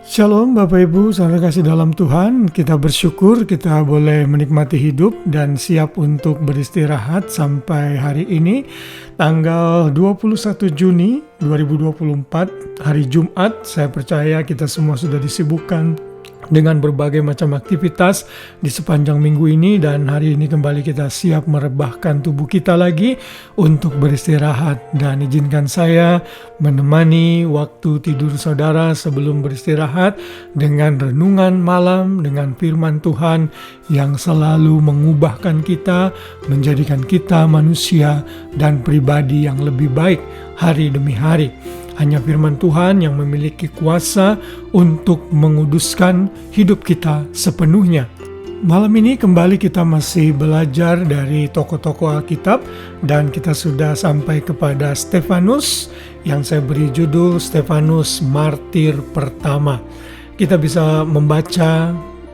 Shalom Bapak Ibu, saudara kasih dalam Tuhan. Kita bersyukur kita boleh menikmati hidup dan siap untuk beristirahat sampai hari ini, tanggal 21 Juni 2024, hari Jumat. Saya percaya kita semua sudah disibukkan dengan berbagai macam aktivitas di sepanjang minggu ini, dan hari ini kembali kita siap merebahkan tubuh kita lagi untuk beristirahat. Dan izinkan saya menemani waktu tidur saudara sebelum beristirahat dengan renungan malam, dengan firman Tuhan yang selalu mengubahkan kita, menjadikan kita manusia dan pribadi yang lebih baik hari demi hari. Hanya firman Tuhan yang memiliki kuasa untuk menguduskan hidup kita sepenuhnya. Malam ini kembali kita masih belajar dari tokoh-tokoh Alkitab, dan kita sudah sampai kepada Stefanus yang saya beri judul Stefanus Martir Pertama. Kita bisa membaca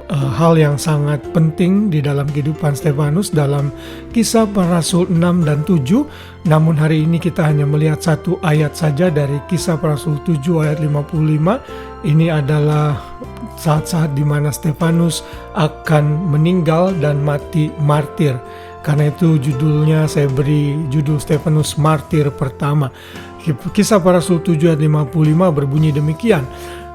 hal yang sangat penting di dalam kehidupan Stefanus dalam Kisah Para Rasul 6 dan 7. Namun hari ini kita hanya melihat satu ayat saja dari Kisah Para Rasul 7 ayat 55. Ini adalah saat-saat di mana Stefanus akan meninggal dan mati martir. Karena itu judulnya saya beri judul Stefanus Martir Pertama. Kisah Para Rasul 7 ayat 55 berbunyi demikian.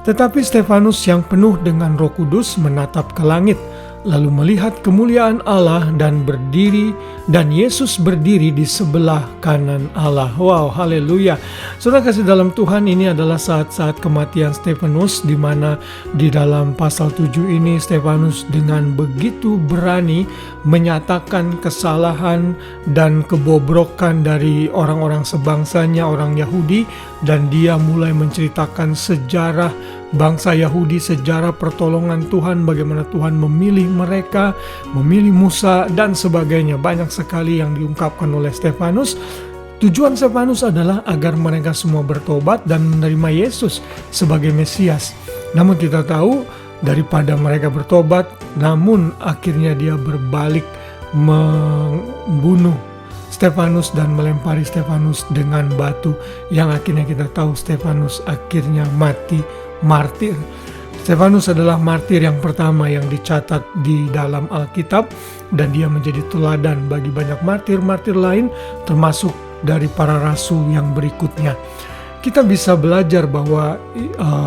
Tetapi Stefanus yang penuh dengan Roh Kudus menatap ke langit, lalu melihat kemuliaan Allah dan Yesus berdiri di sebelah kanan Allah. Wow, haleluya. Saudara kasih dalam Tuhan, ini adalah saat-saat kematian Stefanus, di mana di dalam pasal 7 ini Stefanus dengan begitu berani menyatakan kesalahan dan kebobrokan dari orang-orang sebangsanya, orang Yahudi, dan dia mulai menceritakan sejarah bangsa Yahudi, sejarah pertolongan Tuhan, bagaimana Tuhan memilih mereka, memilih Musa dan sebagainya. Banyak sekali yang diungkapkan oleh Stefanus. Tujuan Stefanus adalah agar mereka semua bertobat dan menerima Yesus sebagai Mesias. Namun kita tahu daripada mereka bertobat, namun akhirnya dia berbalik membunuh Stefanus dan melempari Stefanus dengan batu, yang akhirnya kita tahu Stefanus akhirnya mati martir. Stefanus adalah martir yang pertama yang dicatat di dalam Alkitab, dan dia menjadi teladan bagi banyak martir-martir lain, termasuk dari para rasul yang berikutnya. Kita bisa belajar bahwa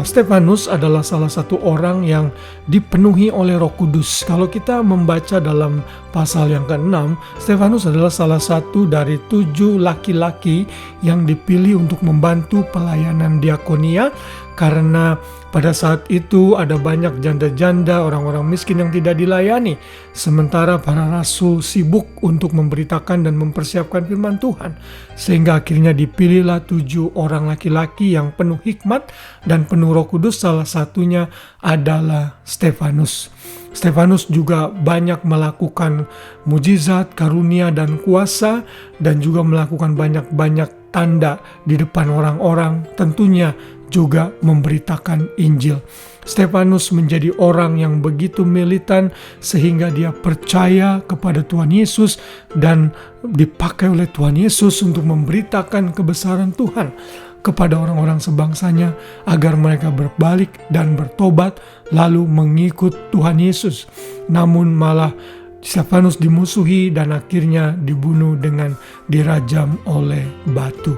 Stefanus adalah salah satu orang yang dipenuhi oleh Roh Kudus. Kalau kita membaca dalam pasal yang ke-6, Stefanus adalah salah satu dari 7 laki-laki yang dipilih untuk membantu pelayanan diakonia, karena pada saat itu ada banyak janda-janda, orang-orang miskin yang tidak dilayani. Sementara para rasul sibuk untuk memberitakan dan mempersiapkan firman Tuhan. Sehingga akhirnya dipilihlah 7 orang laki-laki yang penuh hikmat dan penuh Roh Kudus. Salah satunya adalah Stefanus. Stefanus juga banyak melakukan mujizat, karunia, dan kuasa, dan juga melakukan banyak-banyak tanda di depan orang-orang, tentunya juga memberitakan Injil. Stefanus menjadi orang yang begitu militan sehingga dia percaya kepada Tuhan Yesus dan dipakai oleh Tuhan Yesus untuk memberitakan kebesaran Tuhan kepada orang-orang sebangsanya agar mereka berbalik dan bertobat lalu mengikut Tuhan Yesus. Namun malah Stefanus dimusuhi dan akhirnya dibunuh dengan dirajam oleh batu.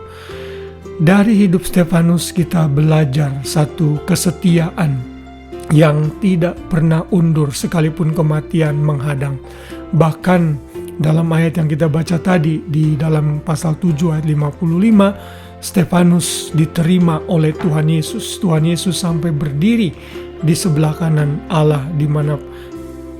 Dari hidup Stefanus kita belajar satu kesetiaan yang tidak pernah undur sekalipun kematian menghadang. Bahkan dalam ayat yang kita baca tadi di dalam pasal 7 ayat 55, Stefanus diterima oleh Tuhan Yesus. Tuhan Yesus sampai berdiri di sebelah kanan Allah, di mana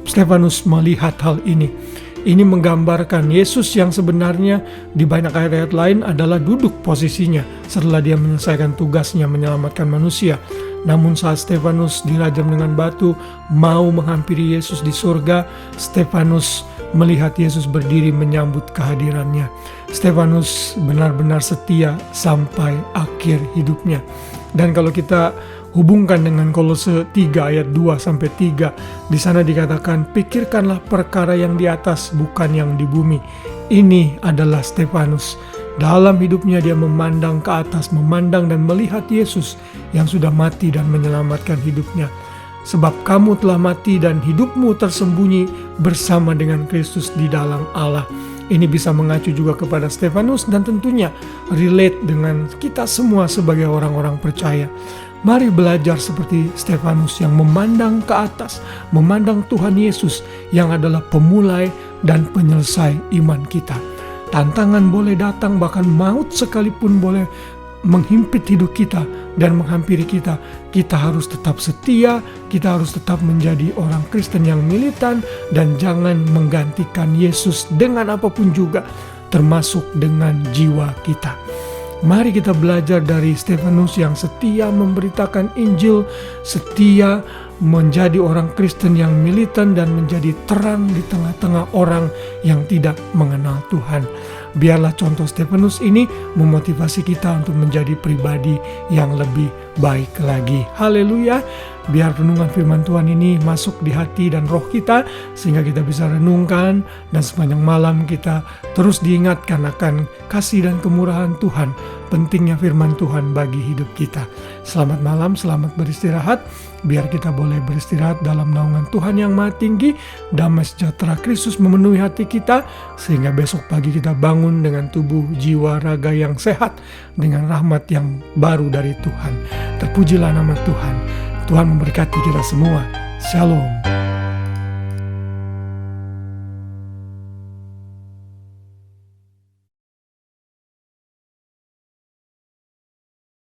Stefanus melihat hal ini. Ini menggambarkan Yesus yang sebenarnya di banyak ayat-ayat lain adalah duduk posisinya setelah dia menyelesaikan tugasnya menyelamatkan manusia. Namun saat Stefanus dirajam dengan batu, mau menghampiri Yesus di surga, Stefanus melihat Yesus berdiri menyambut kehadirannya. Stefanus benar-benar setia sampai akhir hidupnya. Dan kalau kita hubungkan dengan Kolose 3 ayat 2-3, di sana dikatakan, pikirkanlah perkara yang di atas, bukan yang di bumi. Ini adalah Stefanus. Dalam hidupnya dia memandang ke atas, memandang dan melihat Yesus yang sudah mati dan menyelamatkan hidupnya. Sebab kamu telah mati dan hidupmu tersembunyi bersama dengan Kristus di dalam Allah. Ini bisa mengacu juga kepada Stefanus dan tentunya relate dengan kita semua sebagai orang-orang percaya. Mari belajar seperti Stefanus yang memandang ke atas, memandang Tuhan Yesus yang adalah pemulai dan penyelesai iman kita. Tantangan boleh datang, bahkan maut sekalipun boleh menghimpit hidup kita dan menghampiri kita. Kita harus tetap setia, kita harus tetap menjadi orang Kristen yang militan dan jangan menggantikan Yesus dengan apapun juga, termasuk dengan jiwa kita. Mari kita belajar dari Stefanus yang setia memberitakan Injil, setia menjadi orang Kristen yang militan dan menjadi terang di tengah-tengah orang yang tidak mengenal Tuhan. Biarlah contoh Stefanus ini memotivasi kita untuk menjadi pribadi yang lebih baik lagi. Haleluya. Biar renungan firman Tuhan ini masuk di hati dan roh kita, sehingga kita bisa renungkan dan sepanjang malam kita terus diingatkan akan kasih dan kemurahan Tuhan, pentingnya firman Tuhan bagi hidup kita. Selamat malam, selamat beristirahat. Biar kita boleh beristirahat dalam naungan Tuhan yang Maha Tinggi. Damai sejahtera Kristus memenuhi hati kita, sehingga besok pagi kita bangun dengan tubuh, jiwa, raga yang sehat, dengan rahmat yang baru dari Tuhan. Terpujilah nama Tuhan. Tuhan memberkati kita semua. Shalom.